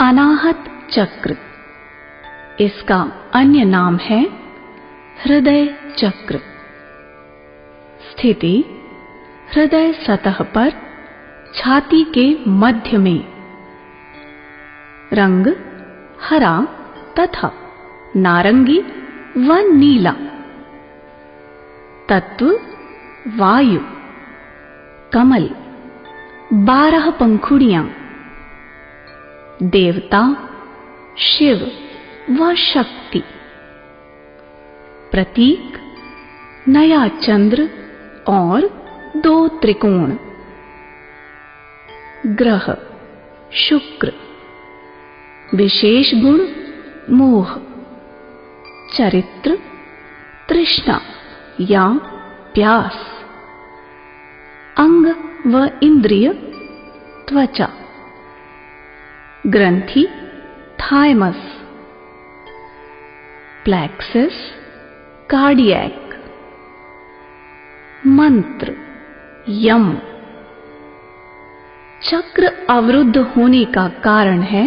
अनाहत चक्र। इसका अन्य नाम है हृदय चक्र। स्थिति हृदय सतह पर छाती के मध्य में। रंग हरा तथा नारंगी व नीला। तत्व वायु। कमल 12 पंखुड़ियां। देवता शिव व शक्ति। प्रतीक नया चंद्र और 2 त्रिकोण। ग्रह शुक्र। विशेष गुण मोह। चरित्र तृष्णा या प्यास। अंग व इंद्रिय त्वचा। ग्रंथि थाइमस। Plexus cardiac. मंत्र यम। चक्र अवरुद्ध होने का कारण है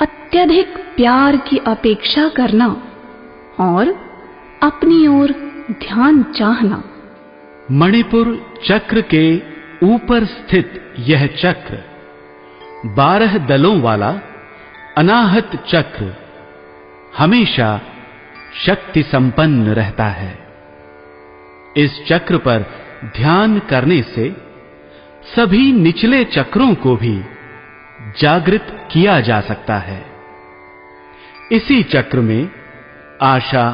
अत्यधिक प्यार की अपेक्षा करना और अपनी ओर ध्यान चाहना। मणिपुर चक्र के ऊपर स्थित यह चक्र 12 दलों वाला अनाहत चक्र हमेशा शक्ति संपन्न रहता है। इस चक्र पर ध्यान करने से सभी निचले चक्रों को भी जागृत किया जा सकता है। इसी चक्र में आशा,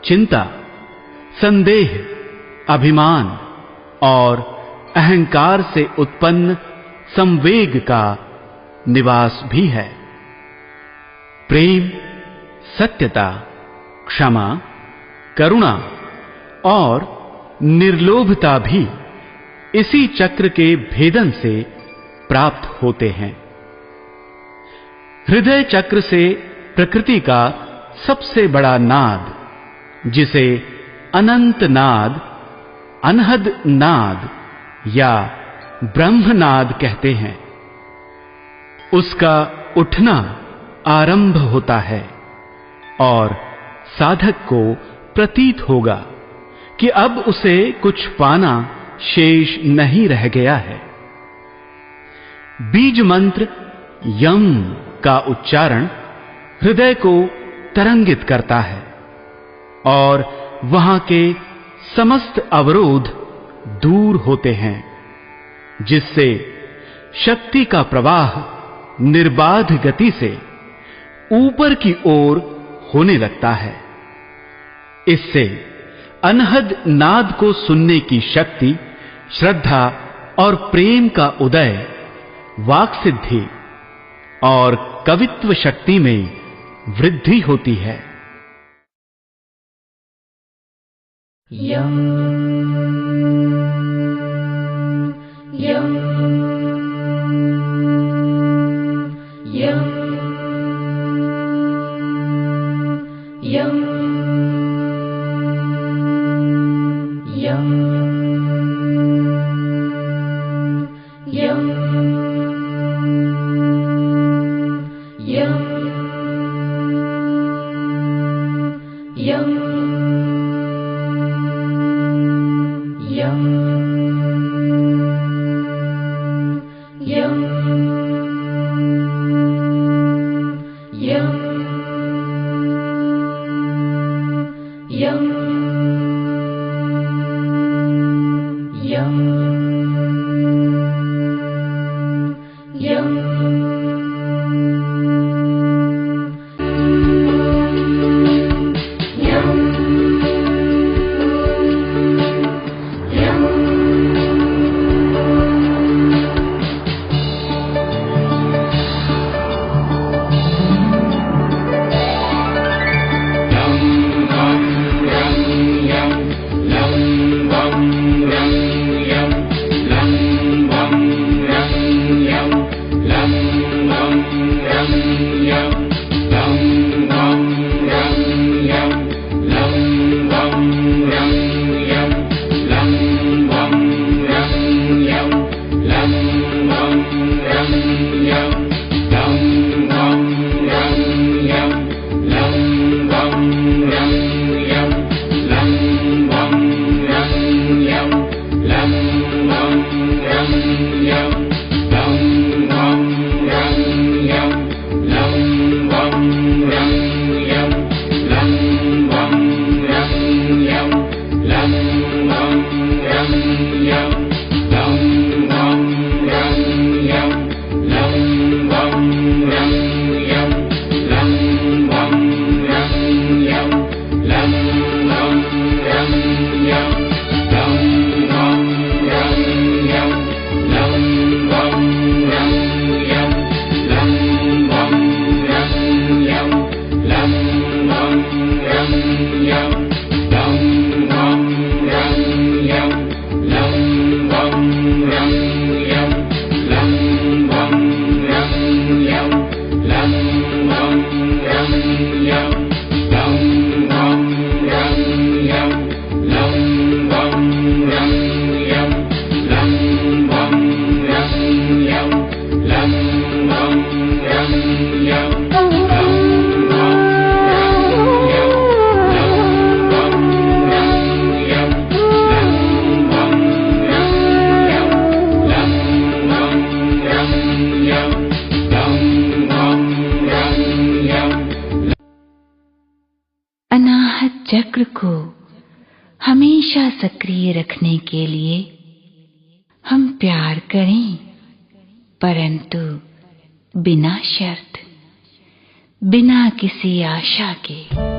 चिंता, संदेह, अभिमान और अहंकार से उत्पन्न संवेग का निवास भी है। प्रेम, सत्यता, क्षमा, करुणा और निर्लोभता भी इसी चक्र के भेदन से प्राप्त होते हैं। हृदय चक्र से प्रकृति का सबसे बड़ा नाद, जिसे अनंत नाद, अनहद नाद या ब्रह्मनाद कहते हैं, उसका उठना आरंभ होता है और साधक को प्रतीत होगा कि अब उसे कुछ पाना शेष नहीं रह गया है। बीज मंत्र यम का उच्चारण हृदय को तरंगित करता है और वहां के समस्त अवरोध दूर होते हैं, जिससे शक्ति का प्रवाह निर्बाध गति से ऊपर की ओर होने लगता है। इससे अनहद नाद को सुनने की शक्ति, श्रद्धा और प्रेम का उदय, वाक् सिद्धि और कवित्व शक्ति में वृद्धि होती है। यम यम यम यम यम यम यम यम यम यम यम यम यम को हमेशा सक्रिय रखने के लिए हम प्यार करें, परंतु बिना शर्त, बिना किसी आशा के।